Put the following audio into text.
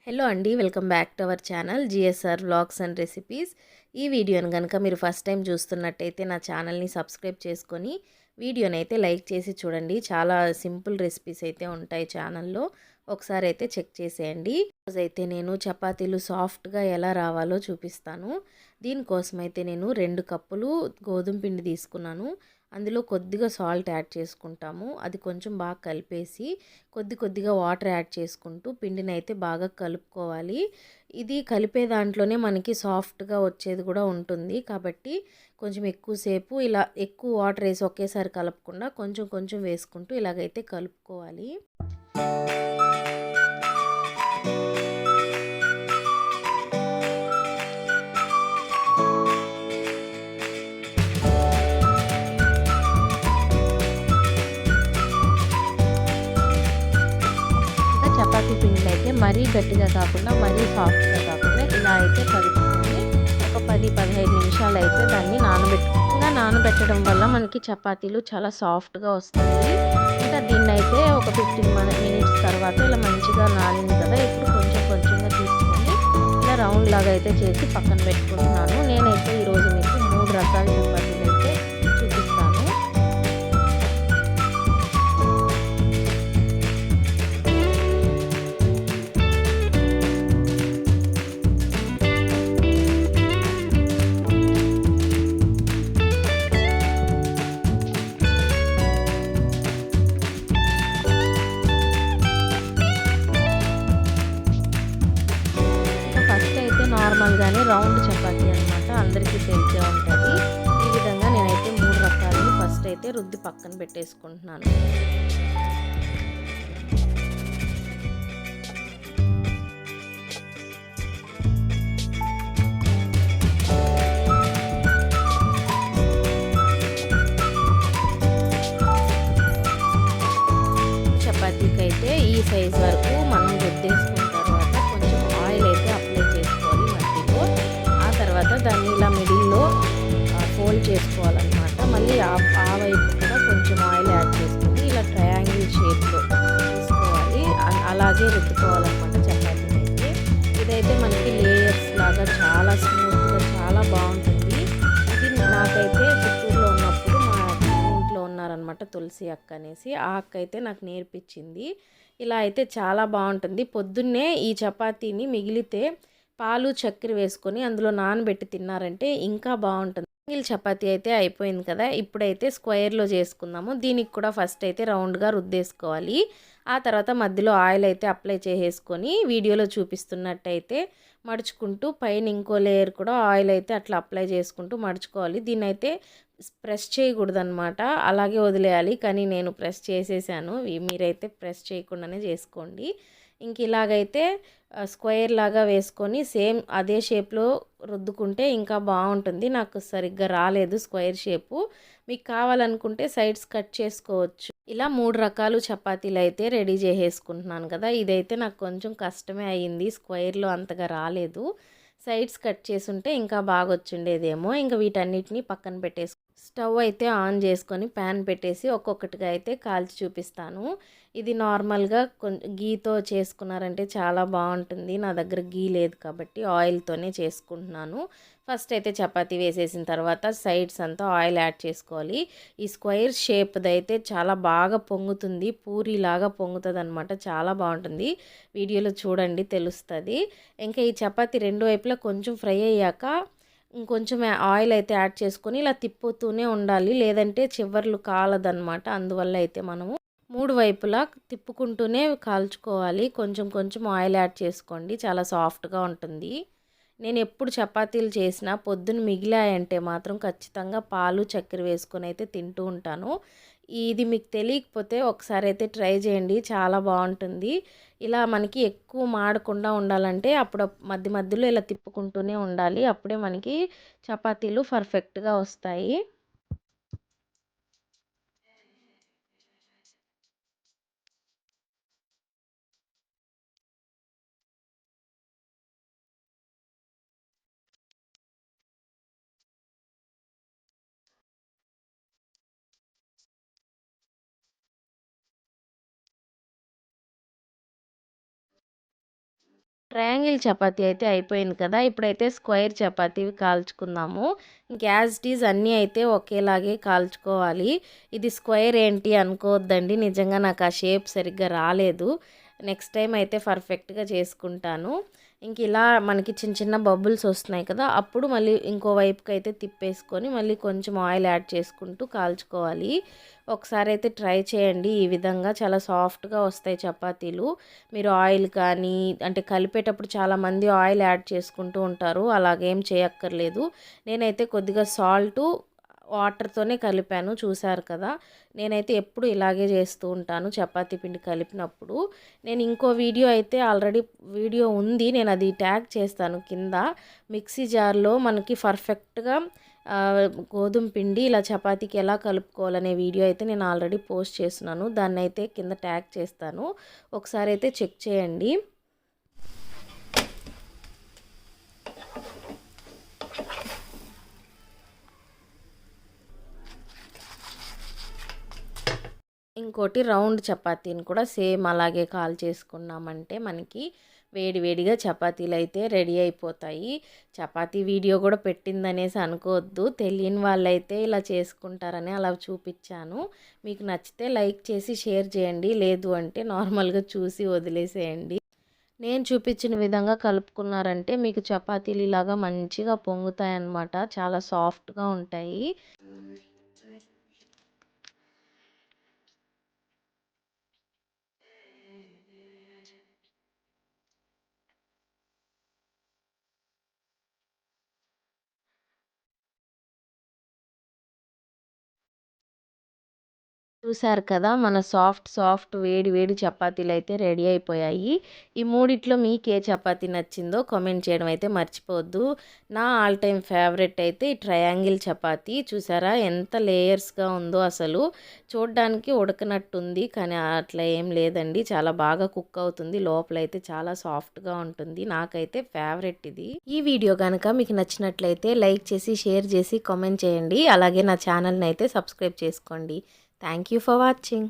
Hello అండి, welcome back to our channel GSR vlogs and recipes. ఈ వీడియోని కనుక మీరు ఫస్ట్ టైం చూస్తున్నట్టయితే నా ఛానల్ని సబ్స్క్రైబ్ చేసుకొని వీడియోని అయితే లైక్ చేసి చూడండి. చాలా సింపుల్ రెసిపీస్ అయితే ఉంటాయి ఛానల్లో, ఒకసారి అయితే చెక్ చేసేయండి. అయితే నేను చపాతీలు సాఫ్ట్గా ఎలా రావాలో చూపిస్తాను. దీనికోసం అయితే నేను 2 కప్పులు గోధుమ పిండి తీసుకున్నాను. అందులో కొద్దిగా సాల్ట్ యాడ్ చేసుకుంటాము. అది కొంచెం బాగా కలిపేసి కొద్దిగా వాటర్ యాడ్ చేసుకుంటూ పిండిని అయితే బాగా కలుపుకోవాలి. ఇది కలిపే దాంట్లోనే మనకి సాఫ్ట్గా వచ్చేది కూడా ఉంటుంది. కాబట్టి కొంచెం ఎక్కువసేపు ఇలా ఎక్కువ వాటర్ వేసి ఒకేసారి కలపకుండా కొంచెం కొంచెం వేసుకుంటూ ఇలాగైతే కలుపుకోవాలి. చపాతీ పిండిని అయితే మరీ గట్టిగా కాకుండా మరీ సాఫ్ట్గా కాకుండా ఇలా అయితే కలుపుకొని ఒక 10-15 నిమిషాలు అయితే దాన్ని నానబెట్టడం వల్ల మనకి చపాతీలు చాలా సాఫ్ట్గా వస్తాయి. ఇంకా దీన్ని అయితే ఒక 15 మినిట్స్ తర్వాత ఇలా మంచిగా నానింది కదా, ఇప్పుడు కొంచెం కొంచెంగా తీసుకొని ఇలా రౌండ్ లాగా అయితే చేసి పక్కన పెట్టుకుంటున్నాను. నేనైతే ఈరోజు మీకు 3 రకాల చపాతీలు అయితే చూపిస్తాను. నార్మల్గానే రౌండ్ చపాతీ అనమాట, అందరికీ తెలిసే ఉంటుంది. ఈ విధంగా నేనైతే 3 రకాలని ఫస్ట్ అయితే రుద్ది పక్కన పెట్టేసుకుంటున్నాను. చపాతీకి అయితే ఈ సైజ్ వరకు మనం రుద్దేసుకున్న తర్వాత కొంచెం ఆయిల్ అయితే అప్లై చేసుకోవాలి మధ్యలో. ఆ తర్వాత దాన్ని ఇలా మిడిల్లో ఫోల్డ్ చేసుకోవాలన్నమాట. మళ్ళీ ఆ వైపు కూడా కొంచెం ఆయిల్ యాడ్ చేసుకుని ఇలా ట్రయాంగిల్ షేప్లో తీసుకోవాలి. అలాగే రుద్దుకోవాలన్నమాట చపాతీని అయితే. ఇదైతే మనకి లేయర్స్ లాగా చాలా స్మూత్గా చాలా బాగుంటుంది. ఇది నాకైతే చిత్తూరులో ఉన్నప్పుడు మా ఇంట్లో ఉన్నారనమాట తులసి అక్క అనేసి, ఆ అక్క అయితే నాకు నేర్పించింది. ఇలా అయితే చాలా బాగుంటుంది. పొద్దున్నే ఈ చపాతీని మిగిలితే పాలు చక్కెర వేసుకొని అందులో నానబెట్టి తిన్నారంటే ఇంకా బాగుంటుంది. సింగిల్ చపాతీ అయితే అయిపోయింది కదా, ఇప్పుడైతే స్క్వేర్లో చేసుకుందాము. దీనికి కూడా ఫస్ట్ అయితే రౌండ్గా రుద్దేసుకోవాలి. ఆ తర్వాత మధ్యలో ఆయిల్ అయితే అప్లై చేసేసుకొని వీడియోలో చూపిస్తున్నట్టయితే మడుచుకుంటూ పైన ఇంకో లేయర్ కూడా ఆయిల్ అయితే అట్లా అప్లై చేసుకుంటూ మడుచుకోవాలి. దీన్ని అయితే ప్రెస్ చేయకూడదు అనమాట, అలాగే వదిలేయాలి. కానీ నేను ప్రెస్ చేసేసాను, మీరైతే ప్రెస్ చేయకుండానే చేసుకోండి. ఇంక ఇలాగైతే స్క్వేర్ లాగా వేసుకొని సేమ్ అదే షేప్లో రుద్దుకుంటే ఇంకా బాగుంటుంది. నాకు సరిగ్గా రాలేదు స్క్వేర్ షేపు. మీకు కావాలనుకుంటే సైడ్స్ కట్ చేసుకోవచ్చు. ఇలా 3 రకాలు చపాతీలు అయితే రెడీ చేసేసుకుంటున్నాను కదా. ఇదైతే నాకు కొంచెం కష్టమే అయ్యింది, స్క్వేర్లో అంతగా రాలేదు. సైడ్స్ కట్ చేసుంటే ఇంకా బాగా వచ్చిండేదేమో. ఇంకా వీటన్నిటిని పక్కన పెట్టేసి స్టవ్ అయితే ఆన్ చేసుకొని ప్యాన్ పెట్టేసి ఒక్కొక్కటిగా అయితే కాల్చి చూపిస్తాను. ఇది నార్మల్గా గీతో చేసుకున్నారంటే చాలా బాగుంటుంది. నా దగ్గర గీ లేదు కాబట్టి ఆయిల్తోనే చేసుకుంటున్నాను. ఫస్ట్ అయితే చపాతీ వేసేసిన తర్వాత సైడ్స్ అంతా ఆయిల్ యాడ్ చేసుకోవాలి. ఈ స్క్వేర్ షేప్ది అయితే చాలా బాగా పొంగుతుంది, పూరిలాగా పొంగుతుంది అనమాట, చాలా బాగుంటుంది. వీడియోలో చూడండి తెలుస్తుంది. ఇంకా ఈ చపాతీ రెండు వైపులా కొంచెం ఫ్రై అయ్యాక ఇంకొంచెం ఆయిల్ అయితే యాడ్ చేసుకొని ఇలా తిప్పుతూనే ఉండాలి, లేదంటే చివర్లు కాలదన్నమాట. అందువల్ల అయితే మనము 3 వైపులా తిప్పుకుంటూనే కాల్చుకోవాలి. కొంచెం కొంచెం ఆయిల్ యాడ్ చేసుకోండి, చాలా సాఫ్ట్గా ఉంటుంది. నేను ఎప్పుడు చపాతీలు చేసినా పొద్దున్న మిగిలాయంటే మాత్రం ఖచ్చితంగా పాలు చక్కెర వేసుకొని అయితే తింటూ ఉంటాను. ఇది మీకు తెలియకపోతే ఒకసారి అయితే ట్రై చేయండి, చాలా బాగుంటుంది. ఇలా మనకి ఎక్కువ మాడకుండా ఉండాలంటే అప్పుడు మధ్య మధ్యలో ఇలా తిప్పుకుంటూనే ఉండాలి, అప్పుడే మనకి చపాతీలు పర్ఫెక్ట్గా వస్తాయి. ట్రయాంగిల్ చపాతీ అయితే అయిపోయింది కదా. ఇప్పుడైతే స్క్వేర్ చపాతీ కాల్చుకుందాము. ఇంక యాజ్ ఇట్ ఈజ్ అన్నీ అయితే ఒకేలాగే కాల్చుకోవాలి. ఇది స్క్వేర్ ఏంటి అనుకోవద్దండి, నిజంగా నాకు ఆ షేప్ సరిగ్గా రాలేదు. నెక్స్ట్ టైం అయితే పర్ఫెక్ట్గా చేసుకుంటాను. ఇంక ఇలా మనకి చిన్న చిన్న బబుల్స్ వస్తున్నాయి కదా, అప్పుడు మళ్ళీ ఇంకో వైపుకి అయితే తిప్పేసుకొని మళ్ళీ కొంచెం ఆయిల్ యాడ్ చేసుకుంటూ కాల్చుకోవాలి. ఒకసారి అయితే ట్రై చేయండి, ఈ విధంగా చాలా సాఫ్ట్గా వస్తాయి చపాతీలు. మీరు ఆయిల్ కానీ అంటే కలిపేటప్పుడు చాలామంది ఆయిల్ యాడ్ చేసుకుంటూ ఉంటారు, అలాగేం చేయక్కర్లేదు. నేనైతే కొద్దిగా సాల్టు వాటర్తోనే కలిపాను, చూసారు కదా. నేనైతే ఎప్పుడు ఇలాగే చేస్తూ ఉంటాను చపాతీ పిండి కలిపినప్పుడు. నేను ఇంకో వీడియో అయితే ఆల్రెడీ వీడియో ఉంది, నేను అది ట్యాగ్ చేస్తాను కింద. మిక్సీ జార్లో మనకి పర్ఫెక్ట్గా గోధుమ పిండి ఇలా చపాతీకి ఎలా కలుపుకోవాలనే వీడియో అయితే నేను ఆల్రెడీ పోస్ట్ చేస్తున్నాను, దాన్ని అయితే కింద ట్యాగ్ చేస్తాను, ఒకసారి అయితే చెక్ చేయండి. ఇంకోటి రౌండ్ చపాతీని కూడా సేమ్ అలాగే కాల్ చేసుకున్నామంటే మనకి వేడి వేడిగా చపాతీలు అయితే రెడీ అయిపోతాయి. చపాతీ వీడియో కూడా పెట్టిందనేసి అనుకోవద్దు, తెలియని వాళ్ళైతే ఇలా చేసుకుంటారని అలా చూపించాను. మీకు నచ్చితే లైక్ చేసి షేర్ చేయండి, లేదు అంటే నార్మల్గా చూసి వదిలేసేయండి. నేను చూపించిన విధంగా కలుపుకున్నారంటే మీకు చపాతీలు ఇలాగా మంచిగా పొంగుతాయి అన్నమాట, చాలా సాఫ్ట్గా ఉంటాయి. చూసారు కదా, మన సాఫ్ట్ వేడి వేడి చపాతీలు అయితే రెడీ అయిపోయాయి. ఈ మూడిట్లో మీకు ఏ చపాతీ నచ్చిందో కామెంట్ చేయడం అయితే మర్చిపోవద్దు. నా ఆల్ టైమ్ ఫేవరెట్ అయితే ఈ ట్రయాంగిల్ చపాతీ. చూసారా ఎంత లేయర్స్గా ఉందో, అసలు చూడడానికి ఉడకనట్టుంది కానీ అట్లా ఏం లేదండి, చాలా బాగా కుక్ అవుతుంది, లోపలైతే చాలా సాఫ్ట్గా ఉంటుంది. నాకైతే ఫేవరెట్ ఇది. ఈ వీడియో కనుక మీకు నచ్చినట్లయితే లైక్ చేసి షేర్ చేసి కామెంట్ చేయండి, అలాగే నా ఛానల్ని అయితే సబ్స్క్రైబ్ చేసుకోండి. Thank you for watching.